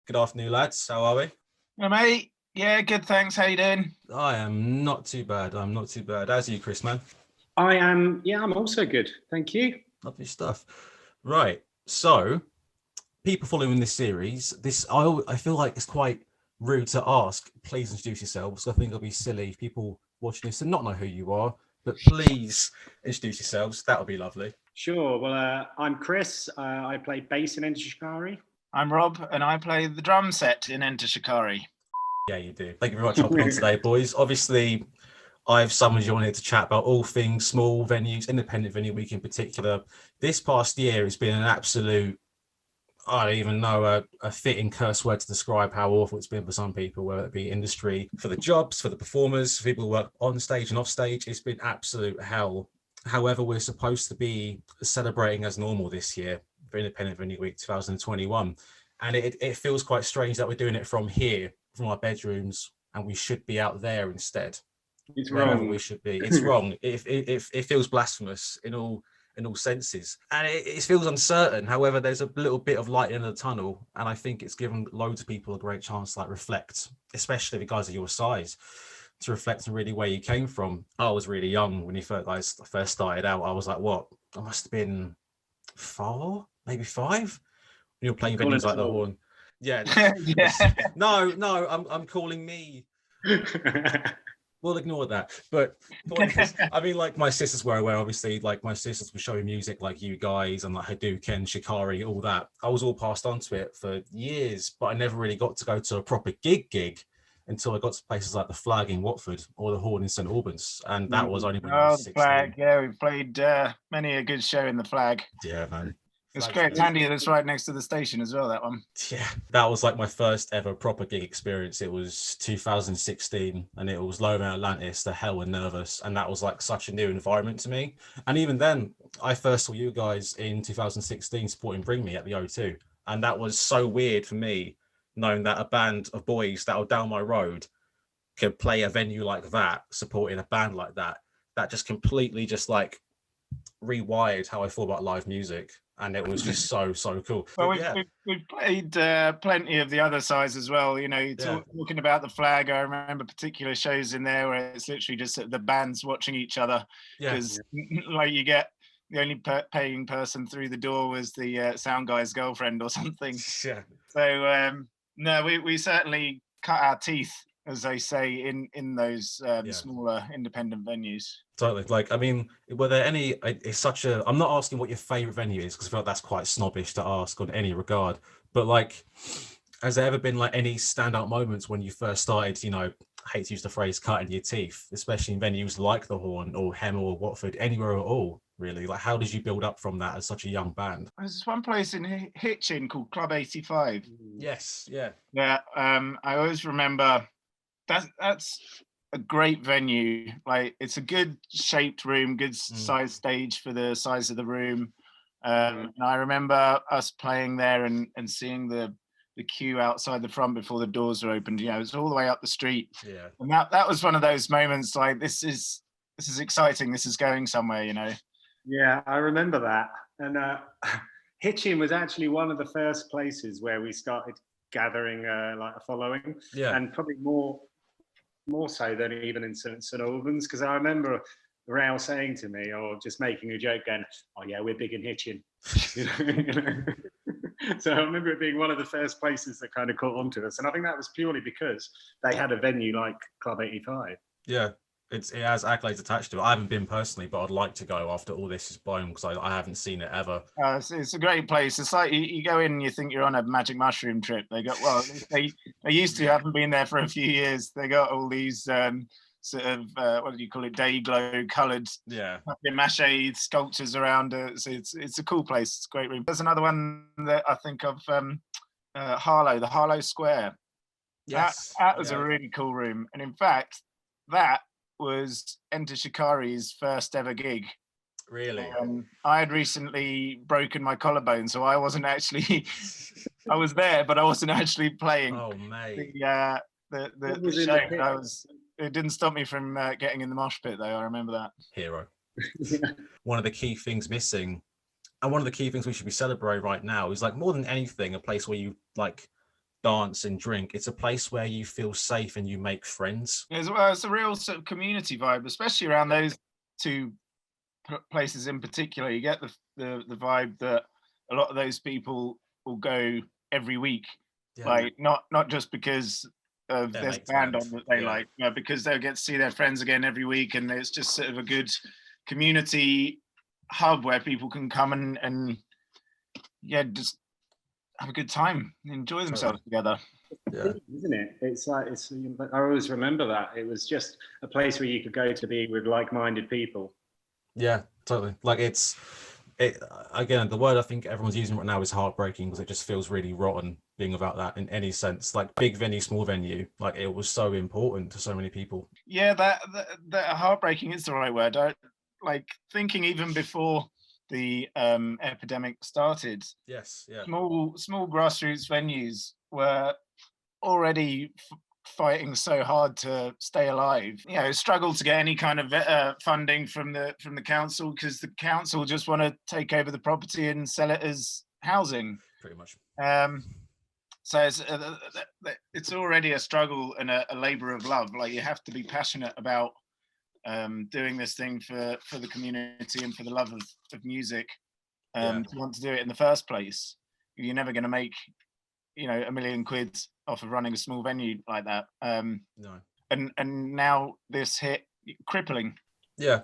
Good afternoon, lads. How are we? Hey, mate. Yeah, good, thanks. How you doing? I am not too bad. I'm not too bad. How's you, Chris, man? I am, yeah, I'm also good. Thank you. Lovely stuff. Right. So, people following this series, I feel like it's quite rude to ask, please introduce yourselves. I think it'll be silly if people watching this and not know who you are, but please introduce yourselves. That'll be lovely. Sure. Well, I'm Chris. I play bass in Enter Shikari. I'm Rob, and I play the drum set in Enter Shikari. Yeah, you do. Thank you very much for hopping on today, boys. Obviously, I've summoned you on here to chat about all things small venues, independent venue week in particular. This past year has been an absolute, I don't even know a fitting curse word to describe how awful it's been for some people, whether it be industry, for the jobs, for the performers, for people who work on stage and off stage. It's been absolute hell. However, we're supposed to be celebrating as normal this year for Independent Venue Week 2021. And it feels quite strange that we're doing it from here, from our bedrooms, and we should be out there instead. It's Wherever wrong. we should be. It's wrong. It feels blasphemous in all senses, and it feels uncertain. However, there's a little bit of light in the tunnel, and I think it's given loads of people a great chance to reflect, especially the guys of your size, to reflect on really where you came from. I was really young when you first started out. I was like, what? I must have been 4, maybe 5. When you were playing venues like the Horn. Yeah. Yeah. No, I'm calling me. We'll ignore that. But I mean, like my sisters were aware, obviously, like my sisters were showing music like you guys and like Hadouken, Shikari, all that. I was all passed on to it for years, but I never really got to go to a proper gig until I got to places like the Flag in Watford or the Horn in St Albans. And that was only when I was 16. The Flag. Yeah, we played many a good show in the Flag. Yeah, man. It's great. It's handy that it's right next to the station as well, that one. Yeah, that was like my first ever proper gig experience. It was 2016 and it was Lower Mount Atlantis. The hell were nervous. And that was like such a new environment to me. And even then, I first saw you guys in 2016 supporting Bring Me at the O2. And that was so weird for me, knowing that a band of boys that were down my road could play a venue like that, supporting a band like that. That just completely just like rewired how I thought about live music. And it was just so cool. Well, we've played plenty of the other sides as well. You know, talking about the Flag, I remember particular shows in there where it's literally just the bands watching each other. Because like you get the only paying person through the door was the sound guy's girlfriend or something. Yeah. So no, we certainly cut our teeth, as they say, in those smaller independent venues. Totally. Like, I mean, were there any, it's such a, I'm not asking what your favorite venue is, because I feel like that's quite snobbish to ask on any regard, but like, has there ever been like any standout moments when you first started, you know, I hate to use the phrase cutting your teeth, especially in venues like the Horn or Hemel or Watford, anywhere at all, really? Like, how did you build up from that as such a young band? There's one place in Hitchin called Club 85. Yes, yeah. Yeah, I always remember that's a great venue. Like, it's a good shaped room, good size stage for the size of the room. And I remember us playing there and seeing the queue outside the front before the doors were opened. You know, it was all the way up the street. Yeah. And that was one of those moments like, this is exciting. This is going somewhere, you know. Yeah, I remember that. And Hitchin was actually one of the first places where we started gathering like a following. Yeah. And probably more so than even in St Albans, because I remember Raoul saying to me, or just making a joke, going, "Oh yeah, we're big in Hitchin." You know? So I remember it being one of the first places that kind of caught on to us, and I think that was purely because they had a venue like Club 85. Yeah, it has accolades attached to it. I haven't been personally, but I'd like to go after all this is blown, because I haven't seen it ever. It's a great place. It's like you go in and you think you're on a magic mushroom trip. They used to, haven't been there for a few years. They got all these sort of what do you call it, day glow coloured mache sculptures around it. So it's a cool place. It's a great room. There's another one that I think of, Harlow, the Harlow Square. Yes, that was a really cool room, and in fact that was Enter Shikari's first ever gig. Really? I had recently broken my collarbone, so I wasn't actually I was there, but I wasn't actually playing. Oh mate. The show. It didn't stop me from getting in the mosh pit, though. I remember that. Hero. One of the key things missing, and one of the key things we should be celebrating right now, is like, more than anything, a place where you like dance and drink. It's a place where you feel safe and you make friends. As well, it's a real sort of community vibe, especially around those two places in particular. You get the vibe that a lot of those people will go every week, like not just because of there's a band on that they like, because they'll get to see their friends again every week, and it's just sort of a good community hub where people can come and just have a good time, enjoy themselves together. Yeah, isn't it? It's like I always remember that it was just a place where you could go to be with like-minded people. Yeah, totally. Like it again, the word I think everyone's using right now is heartbreaking, because it just feels really rotten being without that in any sense. Like big venue, small venue, like it was so important to so many people. Yeah, that heartbreaking is the right word. Like thinking even before the epidemic started. Yes, yeah. Small grassroots venues were already fighting so hard to stay alive. You know, struggled to get any kind of funding from the council, because the council just want to take over the property and sell it as housing. Pretty much. So it's already a struggle and a labour of love. Like you have to be passionate about doing this thing for the community and for the love of music, to want to do it in the first place. You're never going to make, £1 million off of running a small venue like that. No. And now this hit crippling. Yeah,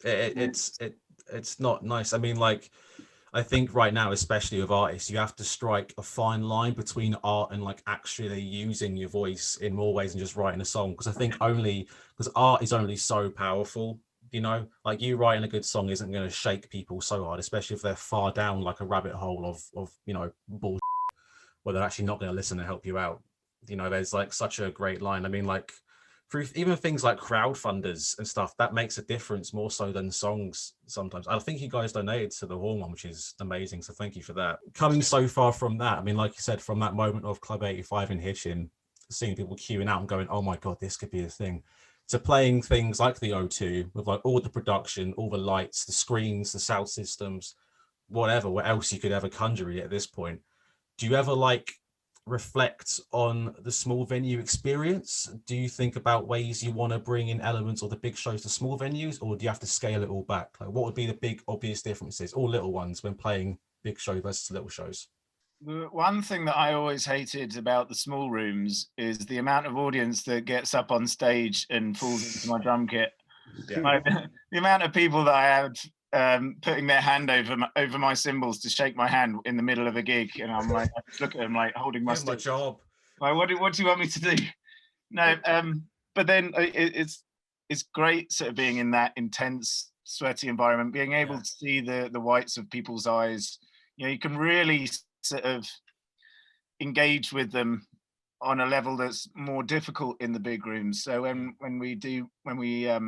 it's not nice. I mean, like, I think right now, especially with artists, you have to strike a fine line between art and like actually using your voice in more ways than just writing a song. Because I think because art is only so powerful, like you writing a good song isn't going to shake people so hard, especially if they're far down like a rabbit hole of bullshit, where they're actually not going to listen and help you out. There's like such a great line. I mean, like, for even things like crowdfunders and stuff, that makes a difference more so than songs sometimes. I think you guys donated to the Horn one, which is amazing, so thank you for that. Coming so far from that, I mean, like you said, from that moment of Club 85 in Hitchin, seeing people queuing out and going, oh my god, this could be a thing, to playing things like the O2 with like all the production, all the lights, the screens, the sound systems, what else you could ever conjure at this point. Do you ever like reflect on the small venue experience? Do you think about ways you want to bring in elements of the big shows to small venues, or do you have to scale it all back? Like, what would be the big obvious differences, or little ones, when playing big show versus little shows? The one thing that I always hated about the small rooms is the amount of audience that gets up on stage and falls into my drum kit. Like, the amount of people that I had putting their hand over my cymbals to shake my hand in the middle of a gig, and I'm like, I just look at them like holding my stick. Job. Like, what do you want me to do? No, but then it's great sort of being in that intense, sweaty environment, being able to see the whites of people's eyes. You can really sort of engage with them on a level that's more difficult in the big rooms. So when we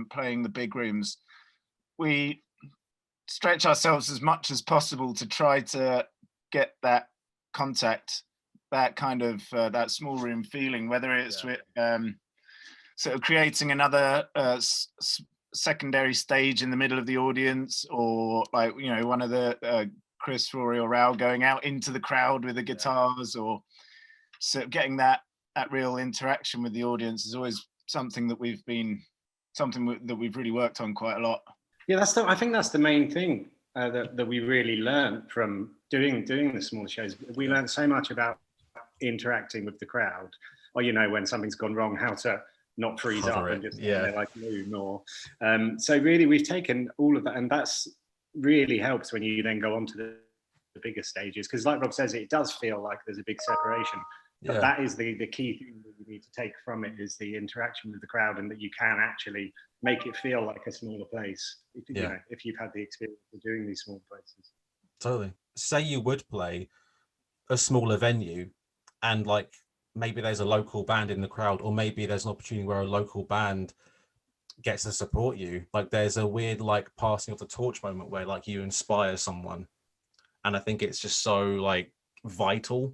playing the big rooms, we stretch ourselves as much as possible to try to get that contact, that kind of that small room feeling, whether it's with sort of creating another secondary stage in the middle of the audience, or like one of the Chris, Rory or Raoul going out into the crowd with the guitars, or sort of getting that real interaction with the audience is always something that we've really worked on quite a lot. Yeah, I think that's the main thing that we really learned from doing the small shows. We learned so much about interacting with the crowd, or when something's gone wrong, how to not freeze up and just like moon, or so really we've taken all of that, and that's really helps when you then go on to the bigger stages, because like Rob says, it does feel like there's a big separation. But that is the key thing that you need to take from it, is the interaction with the crowd, and that you can actually make it feel like a smaller place if you've had the experience of doing these small places. Totally. Say you would play a smaller venue, and like maybe there's a local band in the crowd, or maybe there's an opportunity where a local band gets to support you. Like there's a weird like passing of the torch moment where like you inspire someone, and I think it's just so like vital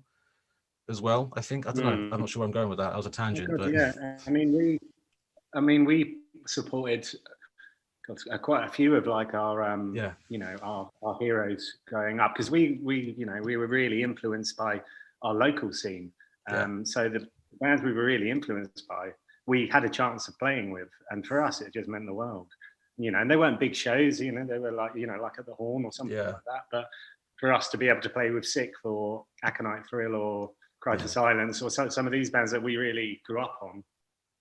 as well. I don't know, I'm not sure where I'm going with that. That was a tangent. But I mean we supported quite a few of like our our heroes growing up, because we were really influenced by our local scene, So the bands we were really influenced by, we had a chance of playing with, and for us it just meant the world. And they weren't big shows, they were like, like at the Horn or something like that. But for us to be able to play with Sixth or Aconite Thrill or Cry for Silence or some of these bands that we really grew up on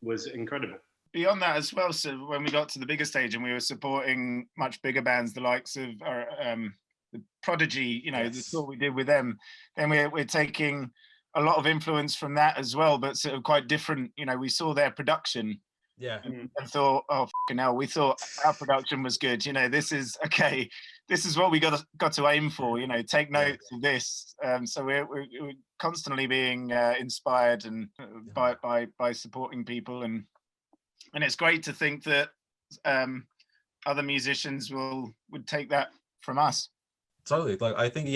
was incredible. Beyond that as well, so when we got to the bigger stage and we were supporting much bigger bands, the likes of the Prodigy, the tour we did with them, then we're taking a lot of influence from that as well, but sort of quite different. We saw their production and thought, oh fucking hell, we thought our production was good. This is okay, this is what we got to aim for. Take notes of this. So we're constantly being inspired and by supporting people, and it's great to think that other musicians would take that from us. Totally. Like, I think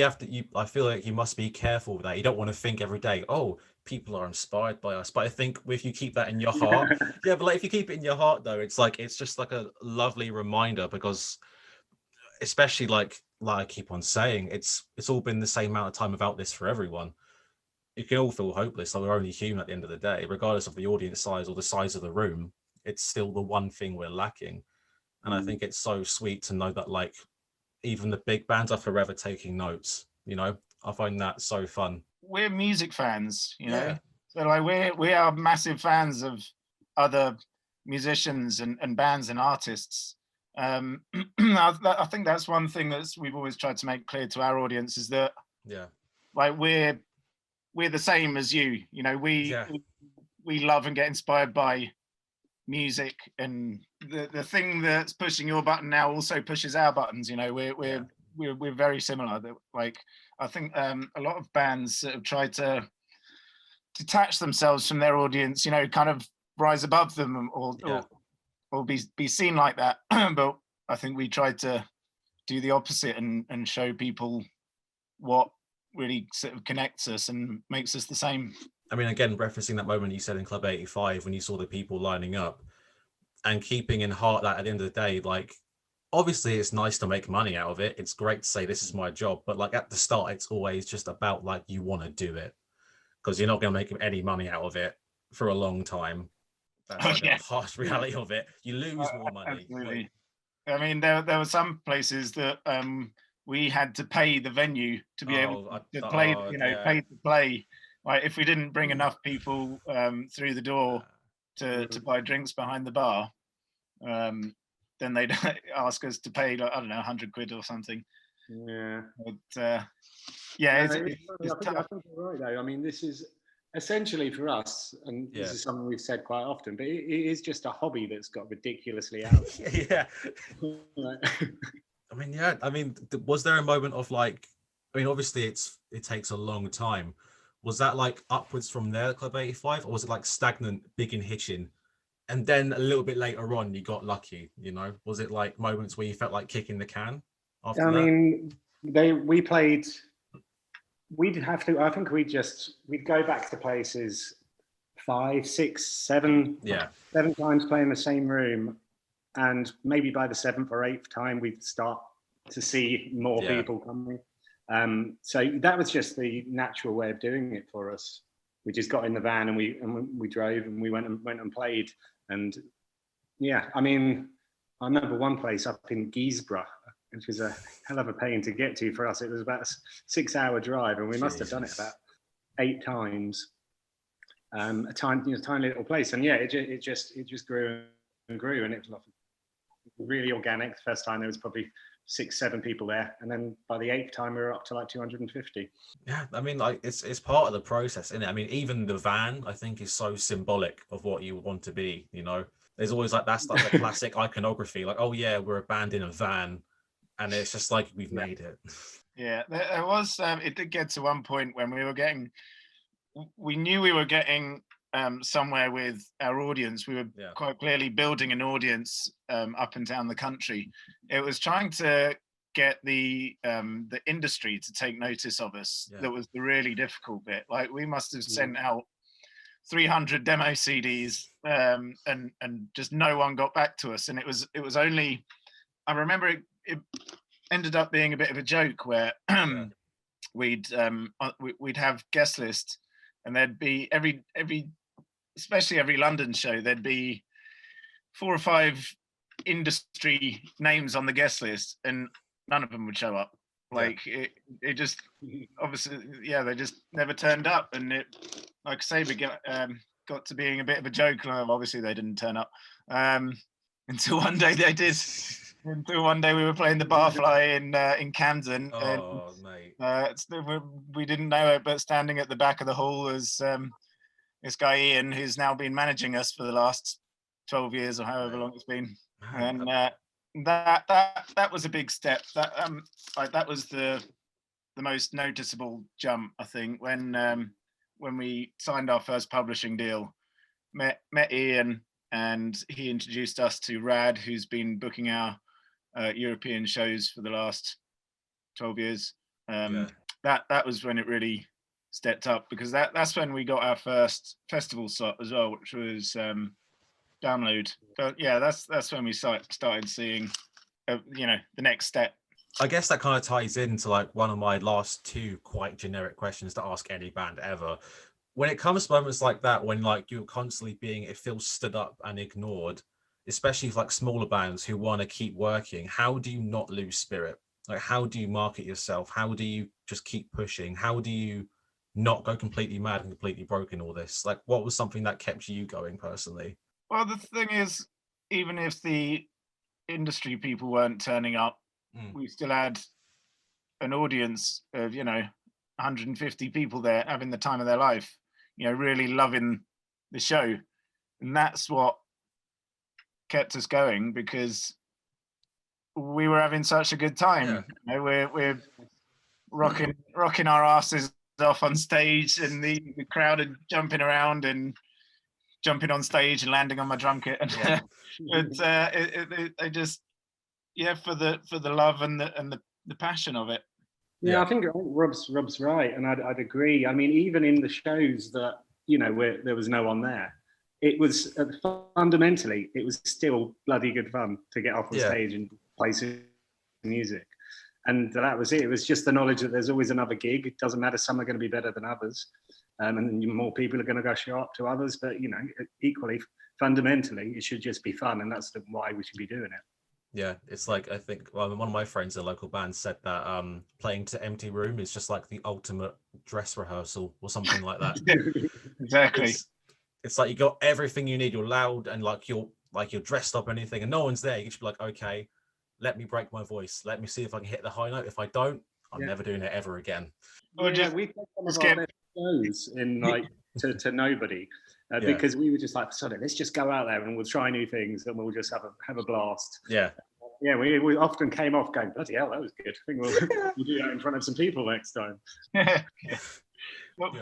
I feel like you must be careful with that. You don't want to think every day, oh, people are inspired by us. But I think if you keep that in your heart, but like if you keep it in your heart though, it's just like a lovely reminder, because especially like I keep on saying, it's all been the same amount of time without this for everyone. You can all feel hopeless. Like, we're only human at the end of the day, regardless of the audience size or the size of the room. It's still the one thing we're lacking. And I think it's so sweet to know that, like, even the big bands are forever taking notes. I find that so fun. We're music fans, so like we are massive fans of other musicians and bands and artists. I think that's one thing that we've always tried to make clear to our audience, is that like we're the same as you. We love and get inspired by music, and the thing that's pushing your button now also pushes our buttons. We're very similar. Like, I think a lot of bands sort of try to detach themselves from their audience, kind of rise above them or be seen like that. But I think we tried to do the opposite and show people what really sort of connects us and makes us the same. I mean, again, referencing that moment you said in Club 85 when you saw the people lining up, and keeping in heart that at the end of the day, like, obviously it's nice to make money out of it. It's great to say this is my job, but like at the start, it's always just about like, you want to do it because you're not going to make any money out of it for a long time. That's the harsh reality of it. You lose more money. Absolutely. I mean, there were some places that we had to pay the venue to be able to play, pay to play. Like, if we didn't bring enough people through the door to buy drinks behind the bar, then they'd ask us to pay, like, I don't know, 100 quid or something. Yeah. But I think you're right, though. I mean, this is essentially for us, and this is something we've said quite often, but it is just a hobby that's got ridiculously out. I mean, was there a moment of like, I mean, obviously it takes a long time. Was that like upwards from there, Club 85, or was it like stagnant, big and hitching? And then a little bit later on, you got lucky, Was it like moments where you felt like kicking the can after that? I mean, we'd have to, I think we'd go back to places 5, 6, 7 times, play in the same room. And maybe by the 7th or 8th time, we'd start to see more people coming. So that was just the natural way of doing it for us. We just got in the van and we drove and we went and played. And I mean, I remember one place up in Guisborough, which was a hell of a pain to get to for us. It was about a 6-hour drive, and we must have done it about 8 times. A tiny little place, and it just grew and grew, and it was like really organic. The first time there was probably 6-7 people there, and then by the 8th time we were up to like 250. Yeah, I mean, like, it's part of the process, isn't it? I mean, even the van, I think, is so symbolic of what you want to be. There's always like, that's like the classic iconography, like, oh yeah, we're a band in a van, and it's just like, we've made it. Yeah, there was it did get to one point when we knew we were getting somewhere with our audience. We were quite clearly building an audience up and down the country. It was trying to get the industry to take notice of us that was the really difficult bit. Like, we must have sent out 300 demo CDs and just no one got back to us. And it was only, I remember it ended up being a bit of a joke where we'd have guest list and there'd be every especially every London show, there'd be 4 or 5 industry names on the guest list, and none of them would show up. Like it just obviously, they just never turned up, and it, like I say, we got to being a bit of a joke. Obviously, they didn't turn up until one day they did. Until one day we were playing the Barfly in Camden. Oh, mate. We didn't know it, but standing at the back of the hall was this guy Ian, who's now been managing us for the last 12 years or however long it's been. And that was a big step. That was the most noticeable jump, I think, when we signed our first publishing deal. Met Ian, and he introduced us to Rad, who's been booking our European shows for the last 12 years. That was when it really stepped up, because that's when we got our first festival slot as well, which was Download. But that's when we started seeing the next step. I guess that kind of ties into like one of my last 2 quite generic questions to ask any band ever. When it comes to moments like that, when like you're constantly it feels stood up and ignored, especially for like smaller bands who want to keep working, how do you not lose spirit? Like, how do you market yourself? How do you just keep pushing? How do you not go completely mad and completely broken all this? Like, what was something that kept you going personally? Well, the thing is, even if the industry people weren't turning up, we still had an audience of 150 people there having the time of their life, really loving the show, and that's what kept us going, because we were having such a good time. We're rocking our asses off on stage, and the crowd are jumping around and jumping on stage and landing on my drum kit, and they just for the love and the passion of it. I think Rob's right, and I'd agree. I mean, even in the shows that where there was no one there, it was fundamentally it was still bloody good fun to get off the stage and play some music, and that was it. It was just the knowledge that there's always another gig. It doesn't matter, some are going to be better than others, and more people are going to go show up to others. But equally, fundamentally, it should just be fun, and that's why we should be doing it. Yeah, it's like, I think one of my friends in a local band said that playing to empty room is just like the ultimate dress rehearsal or something like that. Exactly. It's like you got everything you need. You're loud and like you're dressed up or anything, and no one's there. You can just be like, okay, let me break my voice. Let me see if I can hit the high note. If I don't, I'm never doing it ever again. We played some of our best shows in like to nobody. Because we were just like, sorry, let's just go out there and we'll try new things and we'll just have a blast. We often came off going, bloody hell, that was good. I think we'll do that in front of some people next time.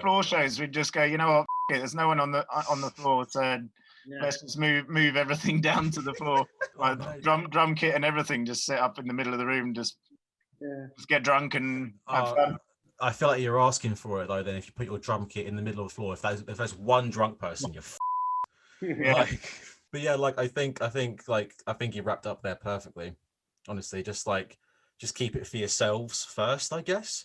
Floor shows, we'd just go, you know what, there's no one on the floor, so let's just move everything down to the floor. Like drum kit and everything just set up in the middle of the room, just get drunk and have fun. I feel like you're asking for it though. Then if you put your drum kit in the middle of the floor, if there's one drunk person, you're I think you wrapped up there perfectly. Honestly, just keep it for yourselves first, I guess.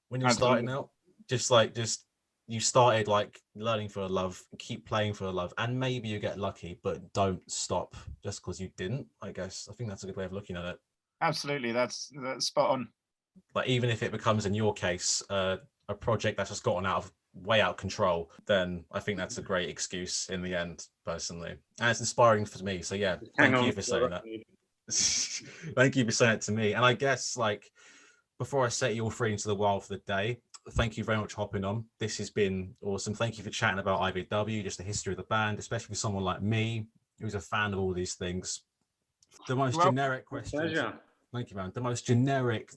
When you're starting out, just you started like learning for a love, keep playing for a love, and maybe you get lucky, but don't stop just because you didn't. I guess I think that's a good way of looking at it. Absolutely, that's spot on. Like, even if it becomes, in your case, a project that's just gotten way out of control, then I think that's a great excuse in the end, personally. And it's inspiring for me. So thank you for saying that. Thank you for saying it to me. And I guess, like, before I set you all free into the wild for the day, thank you very much for hopping on. This has been awesome. Thank you for chatting about IVW, just the history of the band, especially for someone like me, who's a fan of all these things. The most generic question. Pleasure. Thank you, man. The most generic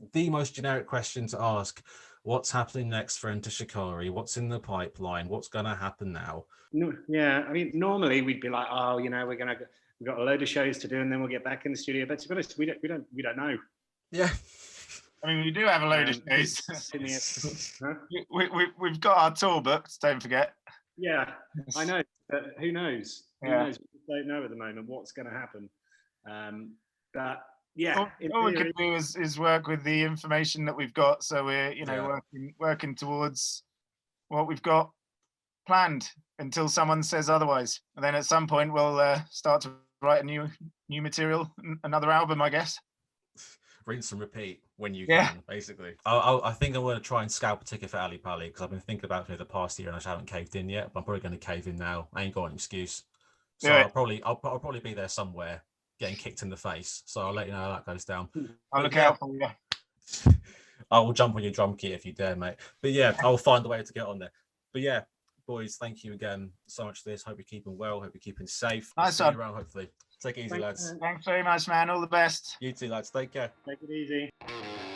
question to ask: what's happening next for Enter Shikari? What's in the pipeline? What's going to happen now? Yeah, I mean, normally we'd be like, oh, we've got a load of shows to do, and then we'll get back in the studio. But to be honest, we don't know. Yeah. I mean, we do have a load of shows. We've got our tour booked. Don't forget. Yeah, I know, but who knows? Who knows? We don't know at the moment what's going to happen. But all we can do is work with the information that we've got. So we're working towards what we've got planned until someone says otherwise, and then at some point we'll start to write a new material, another album, I guess. Rinse and repeat when you Yeah. can, basically. I think I'm going to try and scalp a ticket for Ali Pali because I've been thinking about it for the past year and I just haven't caved in yet. But I'm probably going to cave in now. I ain't got an excuse, so Yeah. I'll probably be there somewhere, getting kicked in the face. So I'll let you know how that goes down. I'll But look yeah, out for you. I will jump on your drum kit if you dare, mate. But yeah, I'll find a way to get on there. But yeah, boys, thank you again so much for this. Hope you're keeping well. Hope you're keeping safe. Nice See you one. around, hopefully. Take it easy, lads. Thanks very much, man. All the best. You too, lads. Take care. Take it easy.